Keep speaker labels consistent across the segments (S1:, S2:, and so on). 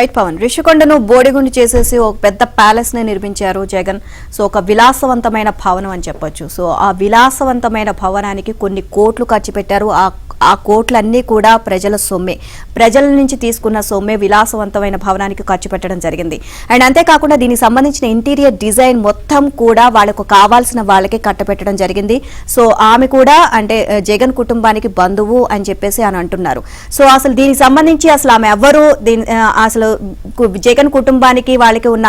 S1: Right Pawan, రిషికొండను బోడిగుండు చేసేసి ఒక పెద్ద ప్యాలెస్ ని నిర్మించారు జగన్. సో ఒక విలాసవంతమైన భవనం అని చెప్పొచ్చు. సో ఆ విలాసవంతమైన భవనానికి కొన్ని కోట్లు ఖర్చు పెట్టారు. ఆ కోట్లన్నీ కూడా ప్రజల సొమ్మే, ప్రజల నుంచి తీసుకున్న సొమ్మే విలాసవంతమైన భవనానికి ఖర్చు పెట్టడం జరిగింది. అండ్ అంతేకాకుండా దీనికి సంబంధించిన ఇంటీరియర్ డిజైన్ మొత్తం కూడా వాళ్ళకు కావాల్సిన వాళ్ళకి కట్టపెట్టడం జరిగింది. సో ఆమె కూడా అంటే జగన్ కుటుంబానికి బంధువు అని చెప్పేసి అని అంటున్నారు. సో అసలు దీనికి సంబంధించి అసలు ఆమె ఎవరు, అసలు జగన్ కుటుంబానికి వాళ్ళకి ఉన్న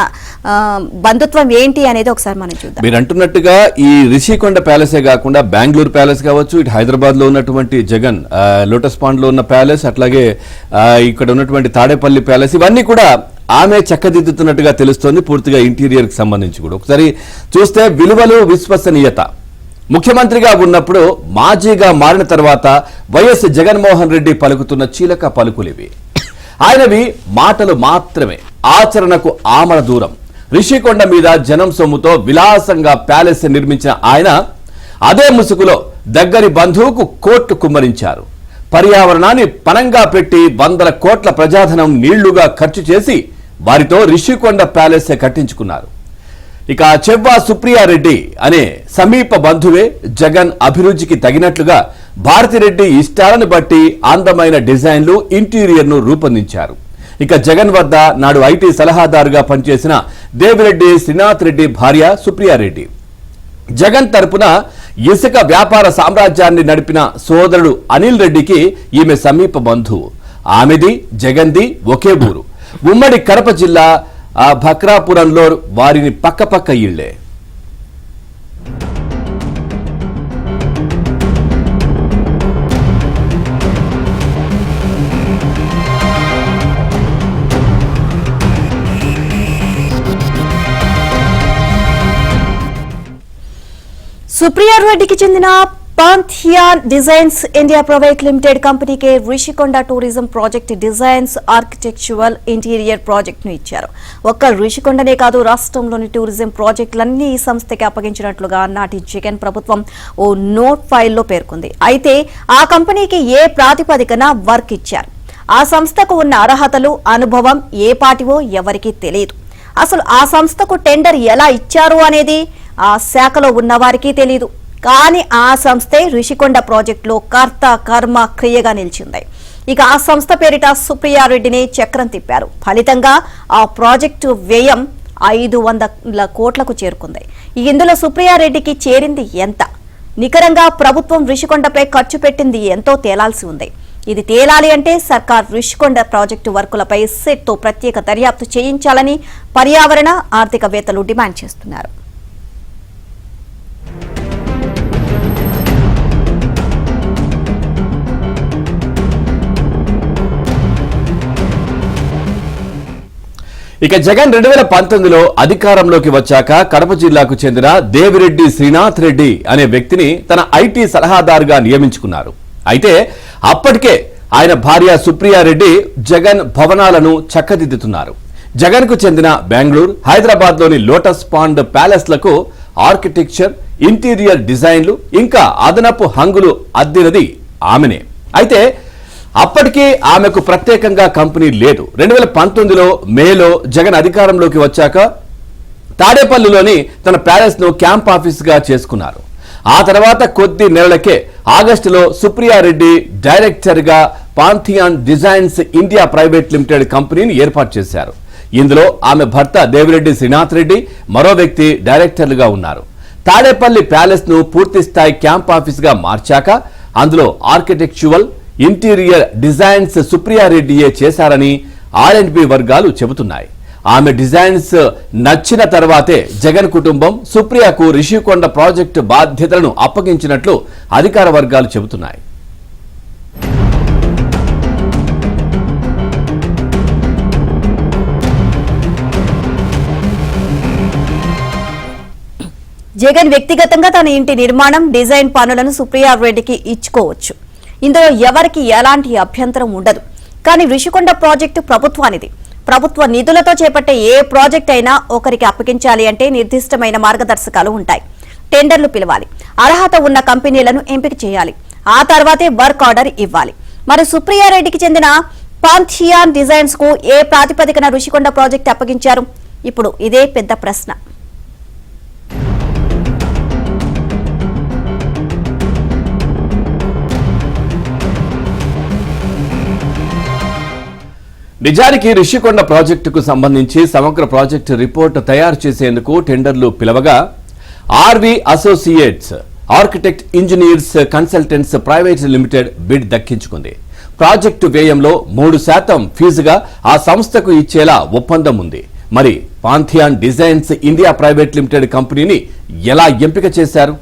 S1: బంధుత్వం ఏంటి అనేది ఒకసారి మనం చూద్దాం.
S2: మీరు అంటున్నట్టుగా ఈ రిషికొండ ప్యాలెసే కాకుండా బెంగళూరు ప్యాలెస్ కావచ్చు, ఇటు హైదరాబాద్ లో ఉన్నటువంటి జగన్ లోటస్ పాండ్ లో ఉన్న ప్యాలెస్, అట్లాగే ఇక్కడ ఉన్నటువంటి తాడేపల్లి ప్యాలెస్, ఇవన్నీ కూడా ఆమె చక్కదిద్దుతున్నట్టుగా తెలుస్తోంది. పూర్తిగా ఇంటీరియర్ కి సంబంధించి కూడా ఒకసారి చూస్తే విలువలు, విశ్వసనీయత. ముఖ్యమంత్రిగా ఉన్నప్పుడు మాజీగా మారిన తర్వాత వైఎస్ జగన్మోహన్ రెడ్డి పలుకుతున్న చీలక పలుకులివి. ఆయనవి మాటలు మాత్రమే, ఆచరణకు ఆమడ దూరం. రిషికొండ మీద జనం సొమ్ముతో విలాసంగా ప్యాలెస్ నిర్మించిన ఆయన అదే ముసుగులో దగ్గరి బంధువుకు కోట్లు కుమ్మరించారు. పర్యావరణాన్ని పనంగా పెట్టి వందల కోట్ల ప్రజాధనం నీళ్లుగా ఖర్చు చేసి వారితో రిషికొండ ప్యాలెస్ కట్టించుకున్నారు. ఇక చెవ్వా సుప్రియారెడ్డి అనే సమీప బంధువే జగన్ అభిరుచికి తగినట్లుగా భారతిరెడ్డి ఇష్టాలను బట్టి అందమైన డిజైన్లు, ఇంటీరియర్ ను రూపొందించారు. ఇక జగన్ వద్ద నాడు ఐటీ సలహాదారుగా పనిచేసిన దేవిరెడ్డి శ్రీనాథ్ రెడ్డి భార్య సుప్రియారెడ్డి, జగన్ తరపున ఇసుక వ్యాపార సామ్రాజ్యాన్ని నడిపిన సోదరుడు అనిల్ రెడ్డికి ఈమె సమీప బంధువు. ఆమెది జగన్ది ఒకే ఊరు. ఉమ్మడి కడప జిల్లా భక్రాపురంలో వారిని పక్కపక్క ఇళ్లే.
S1: సుప్రియారెడ్డికి చెందిన Pantheon designs India private limited కంపెనీకి Rishikonda tourism project designs, architectural, interior project ను ఇచ్చారు. ఒక్క రిషికొండనే కాదు, రాష్ట్రంలోని టూరిజం ప్రాజెక్టులన్నీ ఈ సంస్థకి అప్పగించినట్లుగా నాటి జగన్ ప్రభుత్వం ఓ నోట్ ఫైల్లో పేర్కొంది. అయితే ఆ కంపెనీకి ఏ ప్రాతిపదికన వర్క్ ఇచ్చారు, ఆ సంస్థకు ఉన్న అర్హతలు, అనుభవం ఏ పాటివో ఎవరికీ తెలియదు. అసలు ఆ సంస్థకు టెండర్ ఎలా ఇచ్చారు అనేది ఆ శాఖలో ఉన్న వారికి తెలియదు. కానీ ఆ సంస్థే రిషికొండ ప్రాజెక్టులో కర్త కర్మ క్రియగా నిలిచింది. ఇక ఆ సంస్థ పేరిట సుప్రియారెడ్డిని చక్రం తిప్పారు. ఫలితంగా ఆ ప్రాజెక్టు వ్యయం 500 కోట్లకు చేరుకుంది. ఇందులో సుప్రియారెడ్డికి చేరింది ఎంత, నికరంగా ప్రభుత్వం రిషికొండపై ఖర్చు పెట్టింది ఎంతో తేలాల్సి ఉంది. ఇది తేలాలి అంటే సర్కార్ రిషికొండ ప్రాజెక్టు వర్కులపై సెట్తో ప్రత్యేక దర్యాప్తు చేయించాలని పర్యావరణ, ఆర్థికవేత్తలు డిమాండ్ చేస్తున్నారు.
S2: ఇక జగన్ 2019లో అధికారంలోకి వచ్చాక కడప జిల్లాకు చెందిన దేవిరెడ్డి శ్రీనాథ్ రెడ్డి అనే వ్యక్తిని తన ఐటీ సలహాదారుగా నియమించుకున్నారు. అయితే అప్పటికే ఆయన భార్య సుప్రియారెడ్డి జగన్ భవనాలను చక్కదిద్దుతున్నారు. జగన్ కు చెందిన బెంగళూరు, హైదరాబాద్ లోని లోటస్ పాండ్ ప్యాలెస్ లకు ఆర్కిటెక్చర్, ఇంటీరియర్ డిజైన్లు, ఇంకా అదనపు హంగులు అద్దినది ఆమెనే. అయితే అప్పటికీ ఆమెకు ప్రత్యేకంగా కంపెనీ లేదు. 2019లో మేలో జగన్ అధికారంలోకి వచ్చాక తాడేపల్లిలోని తన ప్యాలెస్ ను క్యాంప్ ఆఫీస్ గా చేసుకున్నారు. ఆ తర్వాత కొద్ది నెలలకే ఆగస్టులో సుప్రియారెడ్డి డైరెక్టర్ గా పాంథియాన్ డిజైన్స్ ఇండియా ప్రైవేట్ లిమిటెడ్ కంపెనీని ఏర్పాటు చేశారు. ఇందులో ఆమె భర్త దేవిరెడ్డి శ్రీనాథ్ రెడ్డి, మరో వ్యక్తి డైరెక్టర్లుగా ఉన్నారు. తాడేపల్లి ప్యాలెస్ ను పూర్తి స్థాయి క్యాంప్ ఆఫీస్ గా మార్చాక అందులో ఆర్కిటెక్చురల్, ఇంటీరియర్ డిజైన్స్ సుప్రియారెడ్డియే చేశారని R&B వర్గాలు చెబుతున్నాయి. ఆమె డిజైన్స్ నచ్చిన తర్వాతే జగన్ కుటుంబం సుప్రియకు రిషికొండ ప్రాజెక్టు బాధ్యతలను అప్పగించినట్లు అధికార వర్గాలు చెబుతున్నాయి.
S1: జగన్ వ్యక్తిగతంగా తన ఇంటి నిర్మాణం, డిజైన్ పనులను సుప్రియారెడ్డికి ఇచ్చుకోవచ్చు. ఇందులో ఎవరికి ఎలాంటి అభ్యంతరం ఉండదు. కానీ రిషికొండ ప్రాజెక్టు ప్రభుత్వానిది. ప్రభుత్వ నిధులతో చేపట్టే ఏ ప్రాజెక్ట్ అయినా ఒకరికి అప్పగించాలి అంటే నిర్దిష్టమైన మార్గదర్శకాలు ఉంటాయి. టెండర్లు పిలవాలి, అర్హత ఉన్న కంపెనీలను ఎంపిక చేయాలి, ఆ తర్వాతే వర్క్ ఆర్డర్ ఇవ్వాలి. మరి సుప్రియారెడ్డికి చెందిన పాంథియాన్ డిజైన్స్ కు ఏ ప్రాతిపదికన రుషికొండ ప్రాజెక్ట్ అప్పగించారు? ఇప్పుడు ఇదే పెద్ద ప్రశ్న.
S2: నిజానికి రిషికొండ ప్రాజెక్టుకు సంబంధించి సమగ్ర ప్రాజెక్టు రిపోర్టు తయారు చేసేందుకు టెండర్లు పిలవగా RV associates architect engineers consultants private limited bid దక్కించుకుంది. ప్రాజెక్టు వ్యయంలో 3% ఫీజుగా ఆ సంస్థకు ఇచ్చేలా ఒప్పందం ఉంది. మరి Pantheon designs India private limited కంపెనీని ఎలా ఎంపిక చేశారు?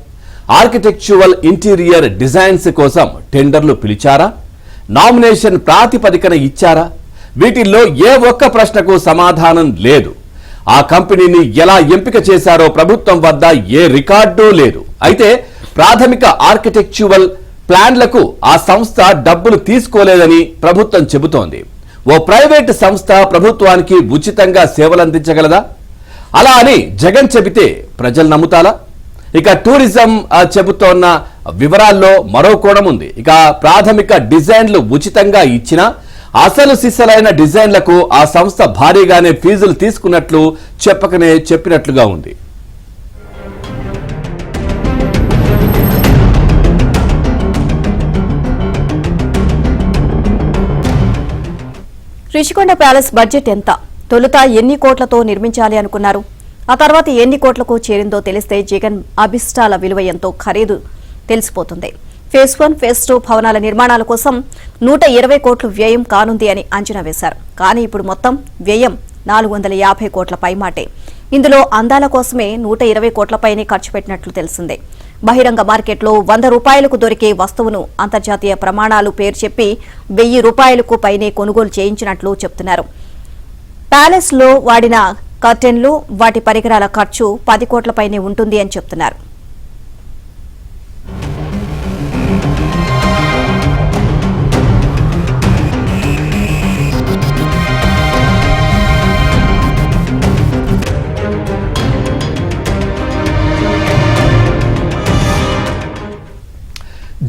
S2: ఆర్కిటెక్చురల్ ఇంటీరియర్ డిజైన్స్ కోసం టెండర్లు పిలిచారా? నామినేషన్ ప్రాతిపదికన ఇచ్చారా? వీటిల్లో ఏ ఒక్క ప్రశ్నకు సమాధానం లేదు. ఆ కంపెనీని ఎలా ఎంపిక చేశారో ప్రభుత్వం వద్ద ఏ రికార్డు లేదు. అయితే ప్రాథమిక ఆర్కిటెక్చురల్ ప్లాన్లకు ఆ సంస్థ డబ్బులు తీసుకోలేదని ప్రభుత్వం చెబుతోంది. ఓ ప్రైవేటు సంస్థ ప్రభుత్వానికి ఉచితంగా సేవలందించగలదా? అలా అని జగన్ చెబితే ప్రజలు నమ్ముతారా? ఇక టూరిజం చెబుతోన్న వివరాల్లో మరో కోణం ఉంది. ఇక ప్రాథమిక డిజైన్లు ఉచితంగా ఇచ్చినా అసలు సిసలైన డిజైన్లకు ఆ సంస్థ భారీగానే ఫీజులు తీసుకున్నట్లు చెప్పకనే చెప్పినట్లుగా ఉంది.
S1: రిషికొండ ప్యాలెస్ బడ్జెట్ ఎంత? తొలుత ఎన్ని కోట్లతో నిర్మించాలి అనుకున్నారు? ఆ తర్వాత ఎన్ని కోట్లకు చేరిందో తెలిస్తే జగన్ అభిష్టాల విలువ ఎంతో ఖరీదు తెలిసిపోతుంది. ఫేజ్ 1, ఫేజ్ 2 భవనాల నిర్మాణాల కోసం 120 కోట్లు వ్యయం కానుంది అని అంచనా వేశారు. కానీ ఇప్పుడు మొత్తం వ్యయం 450 కోట్ల పైమాటే. ఇందులో అందాల కోసమే 120 కోట్లపైనే ఖర్చు పెట్టినట్లు తెలిసిందే. బహిరంగ మార్కెట్లో 100 రూపాయలకు దొరికే వస్తువును అంతర్జాతీయ ప్రమాణాలు పేరు చెప్పి 1000 రూపాయలకు పైనే కొనుగోలు చేయించినట్లు చెప్తున్నారు. ప్యాలెస్ లో వాడిన కర్టెన్లు, వాటి పరికరాల ఖర్చు 10 కోట్లపైనే ఉంటుంది అని చెప్తున్నారు.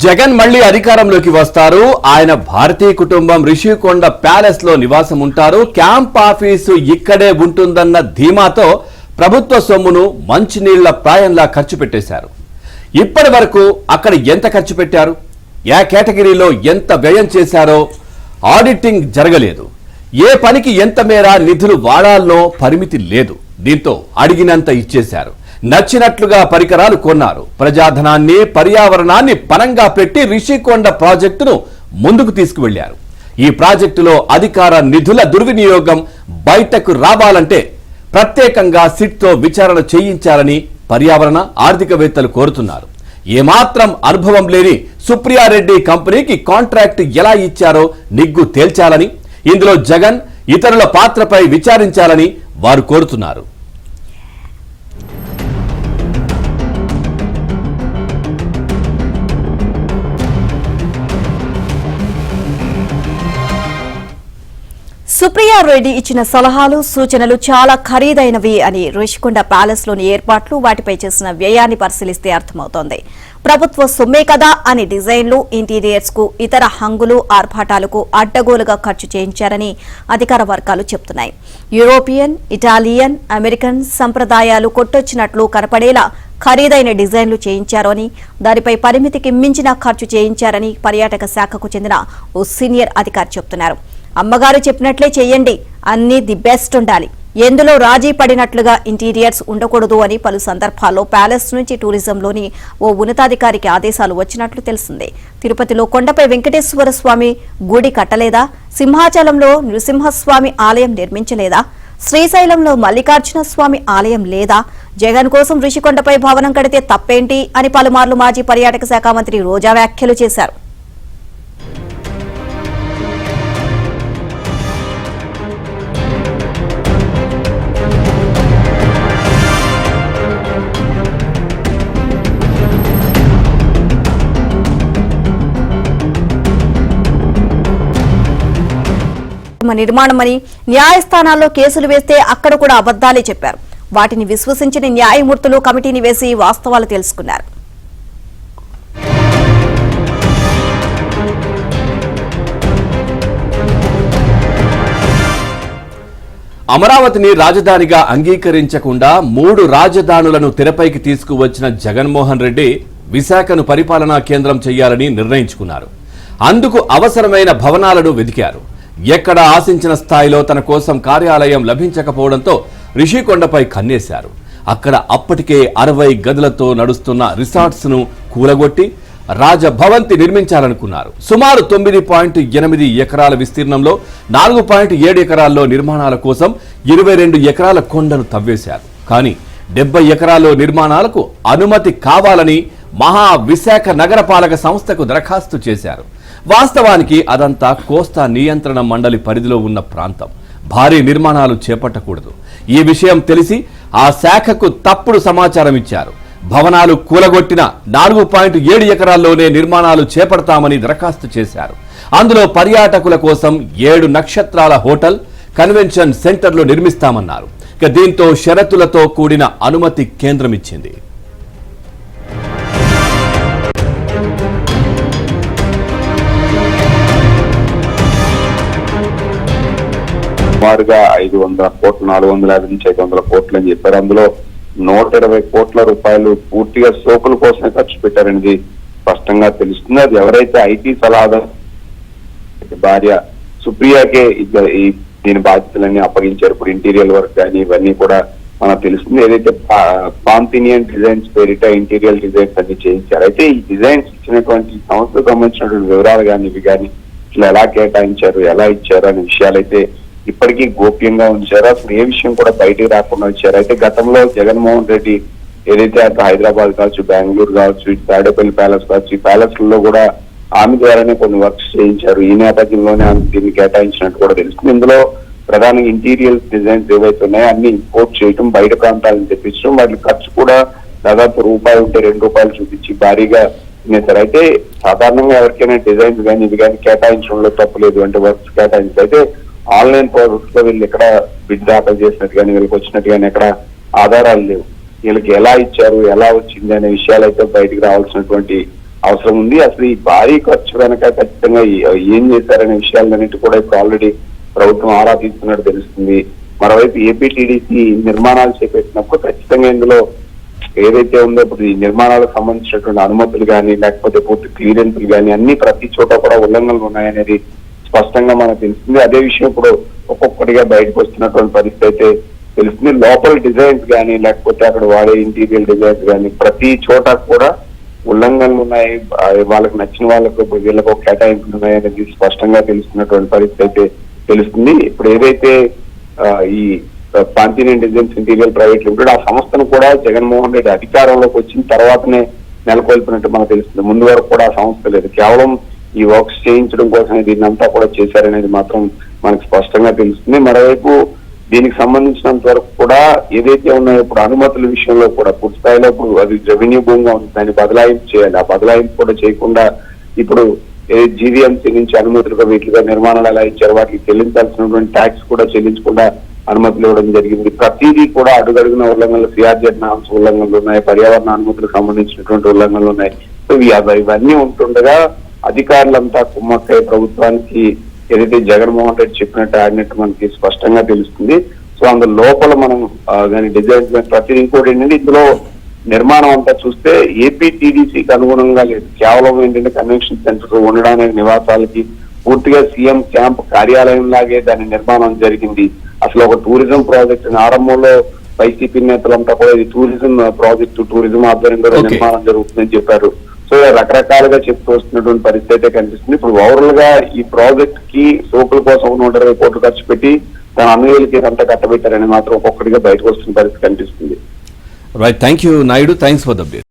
S2: జగన్ మళ్లీ అధికారంలోకి వస్తారు. ఆయన భారతీయ కుటుంబం రిషికొండ ప్యాలెస్ లో నివాసం ఉంటారు. క్యాంప్ ఆఫీసు ఇక్కడే ఉంటుందన్న ధీమాతో ప్రభుత్వ సొమ్మును మంచినీళ్ల ప్రాయంలా ఖర్చు పెట్టేశారు. ఇప్పటి వరకు అక్కడ ఎంత ఖర్చు పెట్టారు, ఏ కేటగిరీలో ఎంత వ్యయం చేశారో ఆడిటింగ్ జరగలేదు. ఏ పనికి ఎంత మేర నిధులు వాడాలనో పరిమితి లేదు. దీంతో అడిగినంత ఇచ్చేశారు. నచ్చినట్లుగా పరికరాలు కొన్నారు. ప్రజాధనాన్ని, పర్యావరణాన్ని పనంగా పెట్టి రిషికొండ ప్రాజెక్టును ముందుకు తీసుకువెళ్లారు. ఈ ప్రాజెక్టులో అధికార నిధుల దుర్వినియోగం బయటకు రావాలంటే ప్రత్యేకంగా సిట్తో విచారణ చేయించాలని పర్యావరణ ఆర్థికవేత్తలు కోరుతున్నారు. ఏమాత్రం అనుభవం లేని సుప్రియారెడ్డి కంపెనీకి కాంట్రాక్ట్ ఎలా ఇచ్చారో నిగ్గు తేల్చాలని, ఇందులో జగన్ ఇతరుల పాత్రపై విచారించాలని వారు కోరుతున్నారు.
S1: సుప్రియారెడ్డి ఇచ్చిన సలహాలు, సూచనలు చాలా ఖరీదైనవి అని రిషికొండ ప్యాలెస్ లోని ఏర్పాట్లు, వాటిపై చేసిన వ్యయాన్ని పరిశీలిస్తే అర్థమవుతోంది. ప్రభుత్వ సొమ్మే కదా అని డిజైన్లు, ఇంటీరియర్స్ కు, ఇతర హంగులు, ఆర్భాటాలకు అడ్డగోలుగా ఖర్చు చేయించారని అధికార వర్గాలు చెబుతున్నాయి. యూరోపియన్, ఇటాలియన్, అమెరికన్ సంప్రదాయాలు కొట్టొచ్చినట్లు కనపడేలా ఖరీదైన డిజైన్లు చేయించారు అని, దానిపై పరిమితికి మించిన ఖర్చు చేయించారని పర్యాటక శాఖకు చెందిన ఓ సీనియర్ అధికారి చెబుతున్నారు. అమ్మగారు చెప్పినట్లే చెయ్యండి, అన్ని ది బెస్ట్ ఉండాలి, ఎందులో రాజీ పడినట్లుగా ఇంటీరియర్స్ ఉండకూడదు అని పలు సందర్భాల్లో ప్యాలెస్ నుంచి టూరిజంలోని ఓ ఉన్నతాధికారికి ఆదేశాలు వచ్చినట్లు తెలిసిందే. తిరుపతిలో కొండపై వెంకటేశ్వర స్వామి గుడి కట్టలేదా? సింహాచలంలో నృసింహస్వామి ఆలయం నిర్మించలేదా? శ్రీశైలంలో మల్లికార్జున స్వామి ఆలయం లేదా? జగన్ కోసం రిషికొండపై భవనం కడితే తప్పేంటి అని పలుమార్లు మాజీ పర్యాటక శాఖ మంత్రి రోజా వ్యాఖ్యలు చేశారు. నిర్మాణమని, న్యాయస్థానాల్లో కేసులు వేస్తే అక్కడ కూడా అబద్దాలే చెప్పారు. వాటిని విశ్వసించిన న్యాయమూర్తులు కమిటీని వేసి వాస్తవాలు తెలుసుకున్నారు.
S2: అమరావతిని రాజధానిగా అంగీకరించకుండా 3 రాజధానులను తెరపైకి తీసుకువచ్చిన జగన్మోహన్ రెడ్డి విశాఖను పరిపాలనా కేంద్రం చేయాలని నిర్ణయించుకున్నారు. అందుకు అవసరమైన భవనాలను వెదికారు. ఎక్కడ ఆశించిన స్థాయిలో తన కోసం కార్యాలయం లభించకపోవడంతో రిషికొండపై కన్నేశారు. అక్కడ అప్పటికే 60 గదులతో నడుస్తున్న రిసార్ట్స్ ను కూలగొట్టి రాజభవంతి నిర్మించాలనుకున్నారు. సుమారు 9.8 ఎకరాల విస్తీర్ణంలో 4.7 ఎకరాల్లో నిర్మాణాల కోసం 22 ఎకరాల కొండను తవ్వేశారు. కానీ 70 ఎకరాల్లో నిర్మాణాలకు అనుమతి కావాలని మహా విశాఖ నగరపాలక సంస్థకు దరఖాస్తు చేశారు. వాస్తవానికి అదంతా కోస్తా నియంత్రణ మండలి పరిధిలో ఉన్న ప్రాంతం. భారీ నిర్మాణాలు చేపట్టకూడదు. ఈ విషయం తెలిసి ఆ శాఖకు తప్పుడు సమాచారం ఇచ్చారు. భవనాలు కూలగొట్టిన 4.7 ఎకరాల్లోనే నిర్మాణాలు చేపడతామని దరఖాస్తు చేశారు. అందులో పర్యాటకుల కోసం 7 నక్షత్రాల హోటల్, కన్వెన్షన్ సెంటర్లు నిర్మిస్తామన్నారు. ఇక దీంతో షరతులతో కూడిన అనుమతి కేంద్రం ఇచ్చింది.
S3: సుమారుగా 500 కోట్లు, 450 నుంచి 500 కోట్లు అని చెప్పారు. అందులో 120 కోట్ల రూపాయలు పూర్తిగా సోకుల కోసమే ఖర్చు పెట్టారనేది స్పష్టంగా తెలుస్తుంది. అది ఎవరైతే ఐటీ సలహాదారు భార్య సుప్రియాకే దీని బాధ్యతలన్నీ అప్పగించారు. ఇప్పుడు ఇంటీరియర్ వర్క్ కానీ ఇవన్నీ కూడా మనకు తెలుస్తుంది. ఏదైతే పాంతినియన్ డిజైన్స్ పేరిట ఇంటీరియర్ డిజైన్స్ అన్ని చేయించారు. అయితే ఈ డిజైన్స్ ఇచ్చినటువంటి సంస్థకు సంబంధించినటువంటి వివరాలు కానీ ఇవి కానీ ఇట్లా ఎలా కేటాయించారు, ఎలా ఇచ్చారు అనే విషయాలైతే ఇప్పటికీ గోప్యంగా ఉంచారు. అసలు ఏ విషయం కూడా బయటకు రాకుండా వచ్చారు. అయితే గతంలో జగన్మోహన్ రెడ్డి ఏదైతే అక్కడ హైదరాబాద్ కావచ్చు, బెంగళూరు కావచ్చు, ఇటు తాడేపల్లి ప్యాలెస్ కావచ్చు, ఈ ప్యాలెస్లలో కూడా ఆమె ద్వారానే కొన్ని వర్క్స్ చేయించారు. ఈ నేపథ్యంలోనే ఆమె దీన్ని కేటాయించినట్టు కూడా తెలుస్తుంది. ఇందులో ప్రధానంగా ఇంటీరియర్ డిజైన్స్ ఏవైతే ఉన్నాయో అన్ని ఇంపోర్ట్ చేయటం, బయట ప్రాంతాలను తెప్పించడం, వాటి ఖర్చు కూడా దాదాపు రూపాయి ఉంటే ₹2 చూపించి భారీగా తినేశారు. అయితే సాధారణంగా ఎవరికైనా డిజైన్స్ కానీ ఇవి కానీ కేటాయించడంలో తప్పులేదు. అంటే వర్క్స్ కేటాయించారు. అయితే ఆన్లైన్ ప్రాజెక్ట్స్ లో వీళ్ళు ఎక్కడ బిడ్ దాఖలు చేసినట్టు కానీ వీళ్ళకి వచ్చినట్టు కానీ ఎక్కడ ఆధారాలు లేవు. వీళ్ళకి ఎలా ఇచ్చారు, ఎలా వచ్చింది అనే విషయాలు అయితే బయటకు రావాల్సినటువంటి అవసరం ఉంది. అసలు ఈ భారీ ఖర్చు వెనక ఖచ్చితంగా ఏం చేశారనే విషయాలన్నిటి కూడా ఇప్పుడు ఆల్రెడీ ప్రభుత్వం ఆరా తీస్తున్నట్టు తెలుస్తుంది. మరోవైపు ఏపీటీడీసీ నిర్మాణాలు చేపట్టినప్పుడు ఖచ్చితంగా ఇందులో ఏదైతే ఉందో ఇప్పుడు ఈ నిర్మాణాలకు సంబంధించినటువంటి అనుమతులు కానీ లేకపోతే పూర్తి క్లియరెన్స్లు కానీ అన్ని ప్రతి చోట కూడా ఉల్లంఘనలు ఉన్నాయనేది స్పష్టంగా మనకు తెలుస్తుంది. అదే విషయం ఇప్పుడు ఒక్కొక్కటిగా బయటకు వస్తున్నటువంటి పరిస్థితి అయితే తెలుస్తుంది. లోపల డిజైన్స్ కానీ లేకపోతే అక్కడ వాడే ఇంటీరియర్ డిజైన్స్ కానీ ప్రతి చోట కూడా ఉల్లంఘనలు ఉన్నాయి. వాళ్ళకు నచ్చిన వాళ్ళకు వీళ్ళకు కేటాయింపులు ఉన్నాయి అనేది స్పష్టంగా తెలుస్తున్నటువంటి పరిస్థితి అయితే తెలుస్తుంది. ఇప్పుడు ఏదైతే ఈ పాంతినియన్ డిజైన్స్ ఇంటీరియర్ ప్రైవేట్ లిమిటెడ్ ఆ సంస్థను కూడా జగన్మోహన్ రెడ్డి అధికారంలోకి వచ్చిన తర్వాతనే నెలకొల్పినట్టు మనకు తెలుస్తుంది. ముందు వరకు కూడా ఆ సంస్థ లేదు. కేవలం ఈ వర్క్స్ చేయించడం కోసమే దీన్ని అంతా కూడా చేశారనేది మాత్రం మనకు స్పష్టంగా తెలుస్తుంది. మరోవైపు దీనికి సంబంధించినంత వరకు కూడా ఏదైతే ఉన్నాయో ఇప్పుడు అనుమతుల విషయంలో కూడా పూర్తి స్థాయిలో ఇప్పుడు అది రెవెన్యూ భూమిగా ఉంది, దాన్ని బదలాయింపు చేయాలి. ఆ బదలాయింపు కూడా చేయకుండా ఇప్పుడు జీవీఎంసీ నుంచి అనుమతులుగా వీటిగా నిర్మాణాలు ఎలా ఇచ్చారు, వాటికి చెల్లించాల్సినటువంటి ట్యాక్స్ కూడా చెల్లించకుండా అనుమతులు ఇవ్వడం జరిగింది. ప్రతిదీ కూడా అడుగడుగున ఉల్లంఘనలు, సిఆర్జెడ్ నామ్స్ ఉల్లంఘనలు ఉన్నాయి, పర్యావరణ అనుమతులకు సంబంధించినటువంటి ఉల్లంఘనలు ఉన్నాయి. సో ఇవన్నీ ఉంటుండగా అధికారులంతా కుమ్మక్కై ప్రభుత్వానికి ఏదైతే జగన్మోహన్ రెడ్డి చెప్పినట్టు ఆడినట్టు మనకి స్పష్టంగా తెలుస్తుంది. సో అందులో లోపల మనం కానీ డిజైన్స్ ప్రతి ఇంకోటి ఏంటంటే ఇందులో నిర్మాణం అంతా చూస్తే ఏపీటీడీసీకి అనుగుణంగా లేదు. కేవలం ఏంటంటే కన్వెన్షన్ సెంటర్ ఉండడానికి నివాసాలకి పూర్తిగా సీఎం క్యాంప్ కార్యాలయం లాగే దాని నిర్మాణం జరిగింది. అసలు ఒక టూరిజం ప్రాజెక్ట్ ఆరంభంలో వైసీపీ నేతలంతా కూడా ఇది టూరిజం ప్రాజెక్టు, టూరిజం ఆధ్వర్యంలో నిర్మాణం జరుగుతుందని చెప్పారు. సో రకరకాలుగా చెప్తూ వస్తున్నటువంటి పరిస్థితి అయితే కనిపిస్తుంది. ఇప్పుడు ఓవరాల్ గా ఈ ప్రాజెక్ట్ కి సోకుల కోసం 120 కోట్లు ఖర్చు పెట్టి తన అన్వేలకి అంతా కట్టబెట్టారని మాత్రం ఒక్కొక్కటిగా బయటకు వస్తున్న పరిస్థితి కనిపిస్తుంది.
S2: Right, thank you Naidu, thanks for the update.